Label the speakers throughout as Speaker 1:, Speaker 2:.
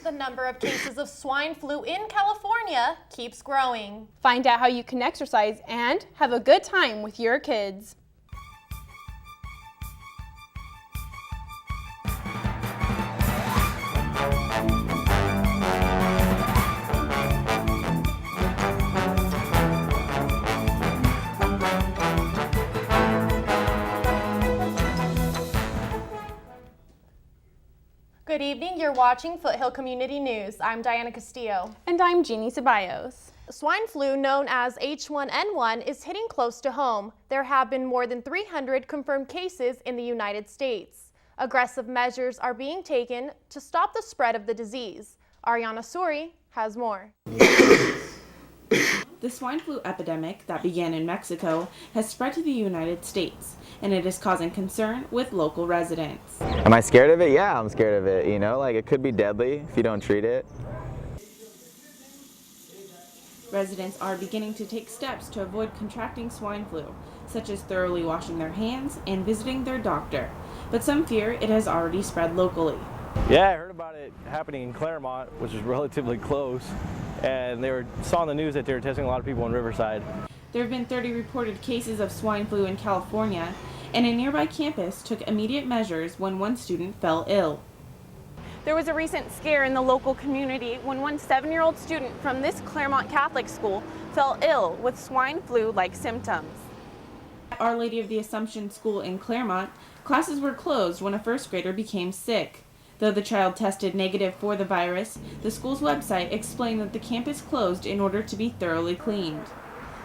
Speaker 1: The number of cases of swine flu in California keeps growing.
Speaker 2: Find out how you can exercise and have a good time with your kids.
Speaker 1: Good evening, you're watching Foothill Community News. I'm Diana Castillo.
Speaker 2: And I'm Ginny Ceballos.
Speaker 1: Swine flu, known as H1N1, is hitting close to home. There have been more than 300 confirmed cases in the United States. Aggressive measures are being taken to stop the spread of the disease. Ariana Suri has more.
Speaker 3: The swine flu epidemic that began in Mexico has spread to the United States, and it is causing concern with local residents.
Speaker 4: Am I scared of it? Yeah, I'm scared of it. You know, like it could be deadly if you don't treat it.
Speaker 3: Residents are beginning to take steps to avoid contracting swine flu, such as thoroughly washing their hands and visiting their doctor. But some fear it has already spread locally.
Speaker 5: Yeah, I heard about it happening in Claremont, which is relatively close, and saw on the news that they were testing a lot of people in Riverside.
Speaker 3: There have been 30 reported cases of swine flu in California, and a nearby campus took immediate measures when one student fell ill.
Speaker 2: There was a recent scare in the local community when one 7-year-old student from this Claremont Catholic school fell ill with swine flu-like symptoms.
Speaker 3: At Our Lady of the Assumption School in Claremont, classes were closed when a first grader became sick. Though the child tested negative for the virus, the school's website explained that the campus closed in order to be thoroughly cleaned.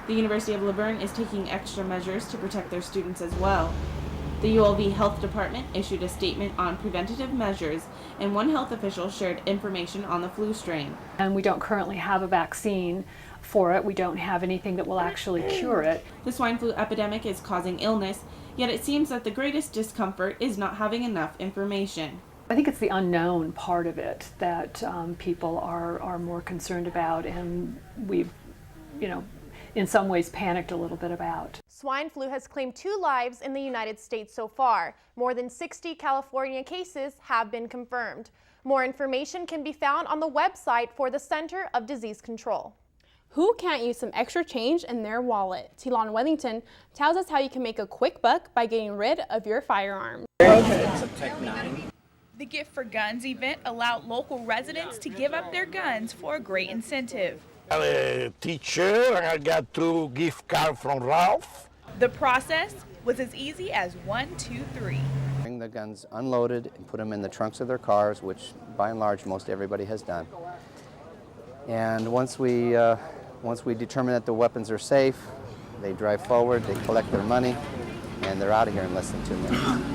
Speaker 3: The University of La Verne is taking extra measures to protect their students as well. The ULV Health Department issued a statement on preventative measures, and one health official shared information on the flu strain.
Speaker 6: And we don't currently have a vaccine for it. We don't have anything that will actually cure it.
Speaker 3: The swine flu epidemic is causing illness, yet it seems that the greatest discomfort is not having enough information.
Speaker 6: I think it's the unknown part of it that people are more concerned about, and we've, in some ways panicked a little bit about.
Speaker 1: Swine flu has claimed 2 lives in the United States so far. More than 60 California cases have been confirmed. More information can be found on the website for the Center of Disease Control.
Speaker 2: Who can't use some extra change in their wallet? Telon Wellington tells us how you can make a quick buck by getting rid of your firearm.
Speaker 7: The Gift for Guns event allowed local residents to give up their guns for a great incentive.
Speaker 8: I'm a teacher and I got 2 gift cards from Ralph.
Speaker 7: The process was as easy as 1, 2, 3.
Speaker 9: Bring the guns unloaded and put them in the trunks of their cars, which by and large most everybody has done. And once we determine that the weapons are safe, they drive forward, they collect their money, and they're out of here in less than 2 minutes.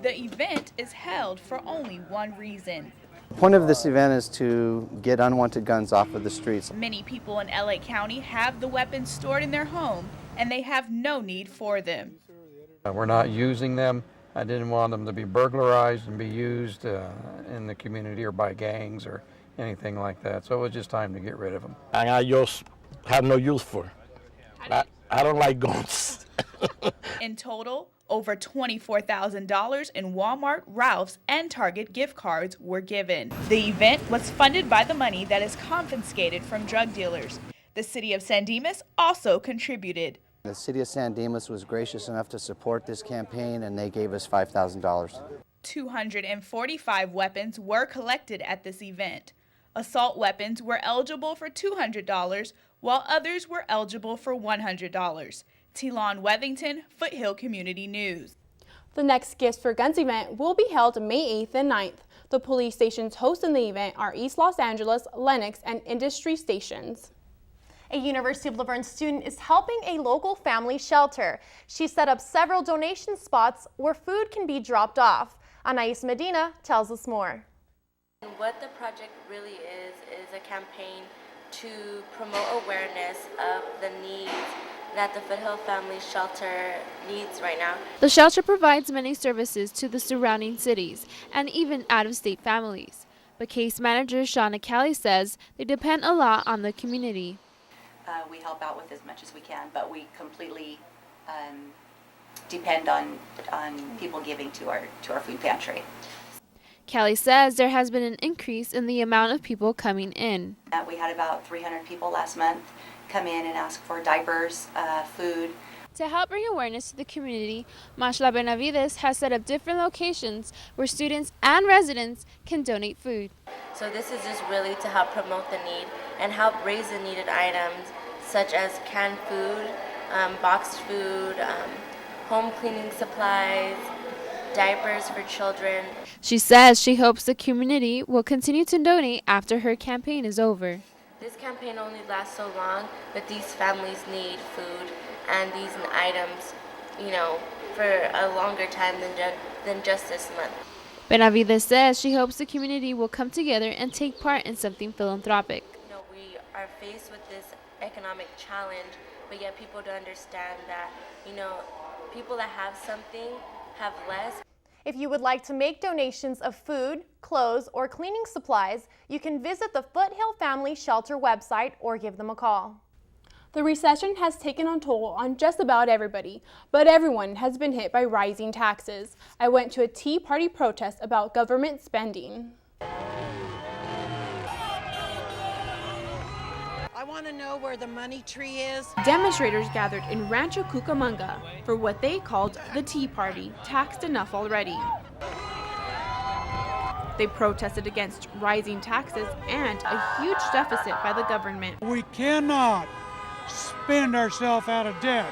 Speaker 7: The event is held for only one reason.
Speaker 9: The point of this event is to get unwanted guns off of the streets.
Speaker 7: Many people in LA County have the weapons stored in their home, and they have no need for them.
Speaker 10: We're not using them. I didn't want them to be burglarized and be used in the community or by gangs or anything like that. So it was just time to get rid of them.
Speaker 8: And I just have no use for it. I don't like guns.
Speaker 7: In total, over $24,000 in Walmart, Ralph's, and Target gift cards were given. The event was funded by the money that is confiscated from drug dealers. The city of San Dimas also contributed.
Speaker 9: The city of San Dimas was gracious enough to support this campaign, and they gave us $5,000.
Speaker 7: 245 weapons were collected at this event. Assault weapons were eligible for $200, while others were eligible for $100. Telon Wellington, Foothill Community News.
Speaker 2: The next Gifts for Guns event will be held May 8th and 9th. The police stations hosting the event are East Los Angeles, Lenox, and Industry stations.
Speaker 1: A University of La Verne student is helping a local family shelter. She set up several donation spots where food can be dropped off. Anais Medina tells us more.
Speaker 11: What the project really is a campaign to promote awareness of the needs that the Foothill Family Shelter needs right now.
Speaker 12: The shelter provides many services to the surrounding cities and even out-of-state families. But case manager Shauna says they depend a lot on the community.
Speaker 13: We help out with as much as we can, but we completely depend on people giving to our food pantry.
Speaker 12: Callie says there has been an increase in the amount of people coming in.
Speaker 13: We had about 300 people last month come in and ask for diapers, food.
Speaker 12: To help bring awareness to the community, Mashla Benavides has set up different locations where students and residents can donate food.
Speaker 11: So this is just really to help promote the need and help raise the needed items such as canned food, boxed food, home cleaning supplies, diapers for children.
Speaker 12: She says she hopes the community will continue to donate after her campaign is over.
Speaker 11: This campaign only lasts so long, but these families need food and these items, for a longer time than just this month.
Speaker 12: Benavides says she hopes the community will come together and take part in something philanthropic.
Speaker 11: We are faced with this economic challenge, but yet people don't understand that, people that have something have less.
Speaker 1: If you would like to make donations of food, clothes, or cleaning supplies, you can visit the Foothill Family Shelter website or give them a call.
Speaker 14: The recession has taken a toll on just about everybody, but everyone has been hit by rising taxes. I went to a Tea Party protest about government spending.
Speaker 15: I want to know where the money tree is.
Speaker 2: Demonstrators gathered in Rancho Cucamonga for what they called the Tea Party, taxed enough already. They protested against rising taxes and a huge deficit by the government.
Speaker 16: We cannot spend ourselves out of debt.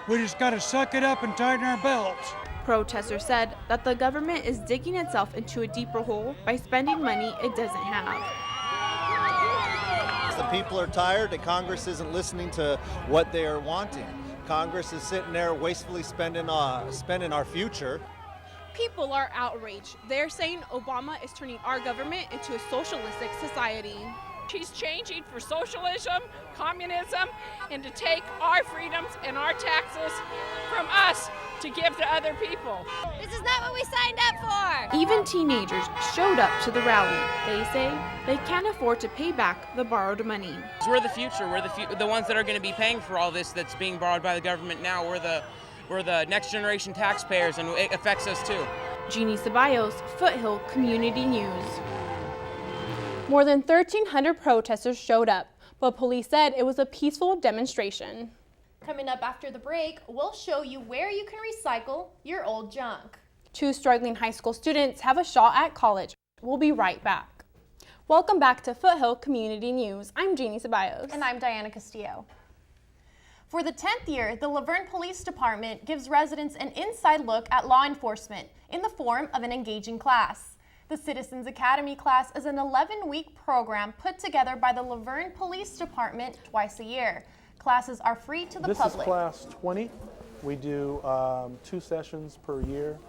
Speaker 16: We just got to suck it up and tighten our belts.
Speaker 2: Protesters said that the government is digging itself into a deeper hole by spending money it doesn't have.
Speaker 17: The people are tired that Congress isn't listening to what they are wanting. Congress is sitting there wastefully spending our future.
Speaker 14: People are outraged. They're saying Obama is turning our government into a socialistic society.
Speaker 18: He's changing for socialism, communism, and to take our freedoms and our taxes from us to give to other people.
Speaker 19: This is not what we signed up for!
Speaker 2: Even teenagers showed up to the rally. They say they can't afford to pay back the borrowed money.
Speaker 20: We're the future. We're the ones that are going to be paying for all this that's being borrowed by the government now. We're the next generation taxpayers, and it affects us too.
Speaker 2: Ginny Ceballos, Foothill Community News.
Speaker 14: More than 1,300 protesters showed up, but police said it was a peaceful demonstration.
Speaker 1: Coming up after the break, we'll show you where you can recycle your old junk.
Speaker 14: 2 struggling high school students have a shot at college. We'll be right back. Welcome back to Foothill Community News. I'm Ginny Ceballos.
Speaker 1: And I'm Diana Castillo. For the 10th year, the La Verne Police Department gives residents an inside look at law enforcement in the form of an engaging class. The Citizens Academy class is an 11-week program put together by the La Verne Police Department twice a year. Classes are free to the public.
Speaker 21: This is class 20. We do 2 sessions per year.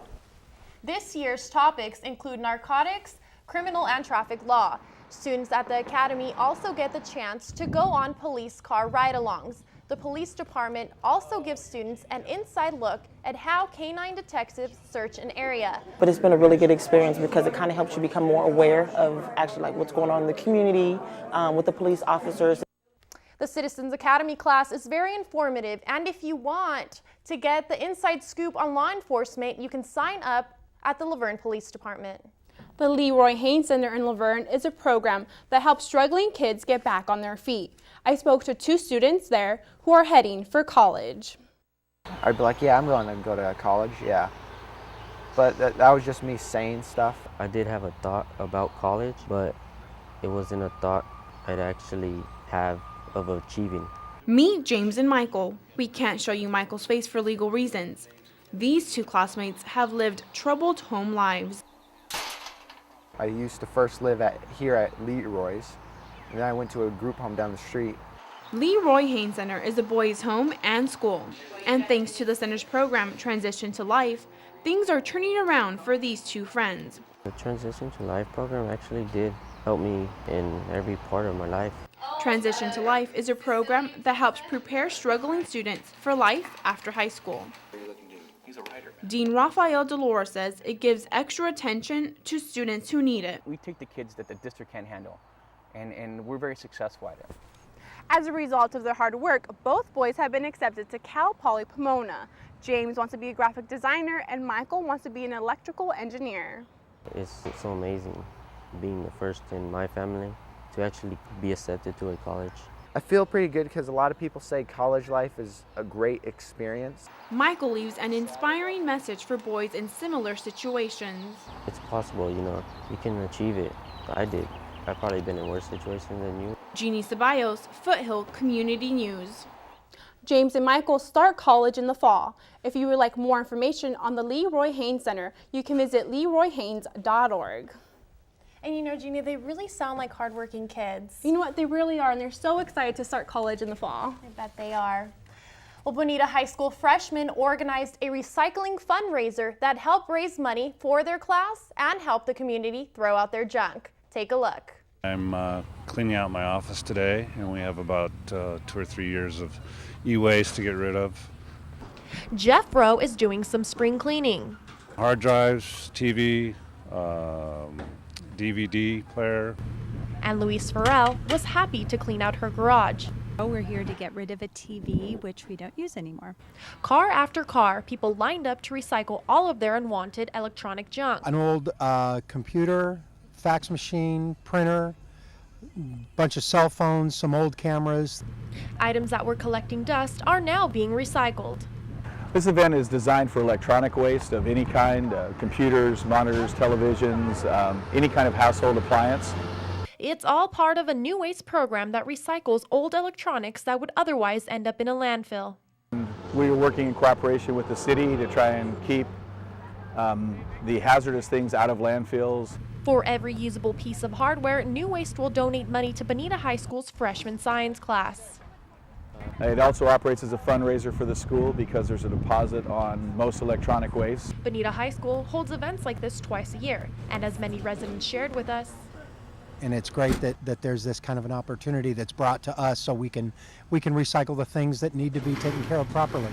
Speaker 1: This year's topics include narcotics, criminal and traffic law. Students at the Academy also get the chance to go on police car ride-alongs. The police department also gives students an inside look at how canine detectives search an area.
Speaker 22: But it's been a really good experience because it kind of helps you become more aware of actually what's going on in the community with the police officers.
Speaker 1: The Citizens Academy class is very informative, and if you want to get the inside scoop on law enforcement, you can sign up at the La Verne Police Department.
Speaker 14: The Leroy Haynes Center in La Verne is a program that helps struggling kids get back on their feet. I spoke to 2 students there who are heading for college.
Speaker 23: I'd be like, yeah, I'm going to go to college, yeah. But that was just me saying stuff.
Speaker 24: I did have a thought about college, but it wasn't a thought I'd actually have of achieving.
Speaker 2: Meet James and Michael. We can't show you Michael's face for legal reasons. These 2 classmates have lived troubled home lives.
Speaker 23: I used to first live here at Leroy's, and then I went to a group home down the street.
Speaker 2: Leroy Haynes Center is a boys' home and school, and thanks to the center's program Transition to Life, things are turning around for these 2 friends.
Speaker 24: The Transition to Life program actually did help me in every part of my life.
Speaker 2: Transition to Life is a program that helps prepare struggling students for life after high school. Dean Rafael Delora says it gives extra attention to students who need it.
Speaker 25: We take the kids that the district can't handle, and we're very successful at it.
Speaker 14: As a result of their hard work, both boys have been accepted to Cal Poly Pomona. James wants to be a graphic designer and Michael wants to be an electrical engineer.
Speaker 24: It's so amazing being the first in my family to actually be accepted to a college.
Speaker 23: I feel pretty good because a lot of people say college life is a great experience.
Speaker 2: Michael leaves an inspiring message for boys in similar situations.
Speaker 24: It's possible, you know, you can achieve it. I did. I've probably been in worse situations than you.
Speaker 2: Ginny Ceballos, Foothill Community News.
Speaker 14: James and Michael start college in the fall. If you would like more information on the Leroy Haynes Center, you can visit leroyhaynes.org.
Speaker 1: And you know, Ginny, they really sound like hardworking kids.
Speaker 14: You know what, they really are, and they're so excited to start college in the fall.
Speaker 1: I bet they are. Well, Bonita High School freshmen organized a recycling fundraiser that helped raise money for their class and help the community throw out their junk. Take a look.
Speaker 3: I'm cleaning out my office today, and we have about 2 or 3 years of e-waste to get rid of.
Speaker 1: Jeff Rowe is doing some spring cleaning.
Speaker 3: Hard drives, TV, DVD player.
Speaker 1: And Louise Farrell was happy to clean out her garage.
Speaker 4: We're here to get rid of a TV, which we don't use anymore.
Speaker 1: Car after car, people lined up to recycle all of their unwanted electronic junk.
Speaker 5: An old computer, fax machine, printer, bunch of cell phones, some old cameras.
Speaker 1: Items that were collecting dust are now being recycled.
Speaker 6: This event is designed for electronic waste of any kind, computers, monitors, televisions, any kind of household appliance.
Speaker 1: It's all part of a new waste program that recycles old electronics that would otherwise end up in a landfill.
Speaker 6: We are working in cooperation with the city to try and keep the hazardous things out of landfills.
Speaker 1: For every usable piece of hardware, New Waste will donate money to Bonita High School's freshman science class.
Speaker 6: It also operates as a fundraiser for the school because there's a deposit on most electronic waste.
Speaker 1: Bonita High School holds events like this twice a year, and as many residents shared with us,
Speaker 5: and it's great that there's this kind of an opportunity that's brought to us so we can recycle the things that need to be taken care of properly.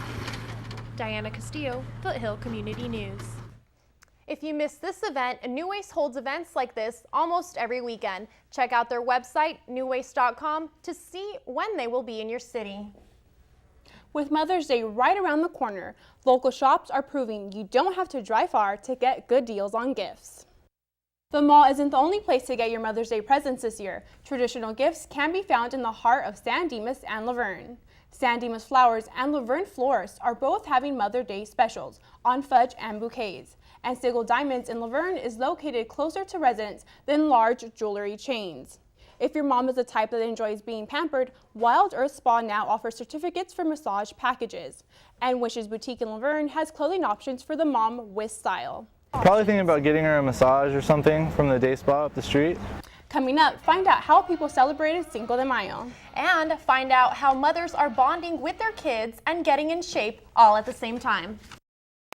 Speaker 1: Diana Castillo, Foothill Community News. If you missed this event, New Waste holds events like this almost every weekend. Check out their website, newwaste.com, to see when they will be in your city.
Speaker 14: With Mother's Day right around the corner, local shops are proving you don't have to drive far to get good deals on gifts. The mall isn't the only place to get your Mother's Day presents this year. Traditional gifts can be found in the heart of San Dimas and La Verne. San Dimas Flowers and La Verne Florists are both having Mother's Day specials on fudge and bouquets. And Sigel Diamonds in La Verne is located closer to residents than large jewelry chains. If your mom is the type that enjoys being pampered, Wild Earth Spa now offers certificates for massage packages. And Wishes Boutique in La Verne has clothing options for the mom with style.
Speaker 10: Probably thinking about getting her a massage or something from the day spa up the street.
Speaker 14: Coming up, find out how people celebrated Cinco de Mayo.
Speaker 1: And find out how mothers are bonding with their kids and getting in shape all at the same time.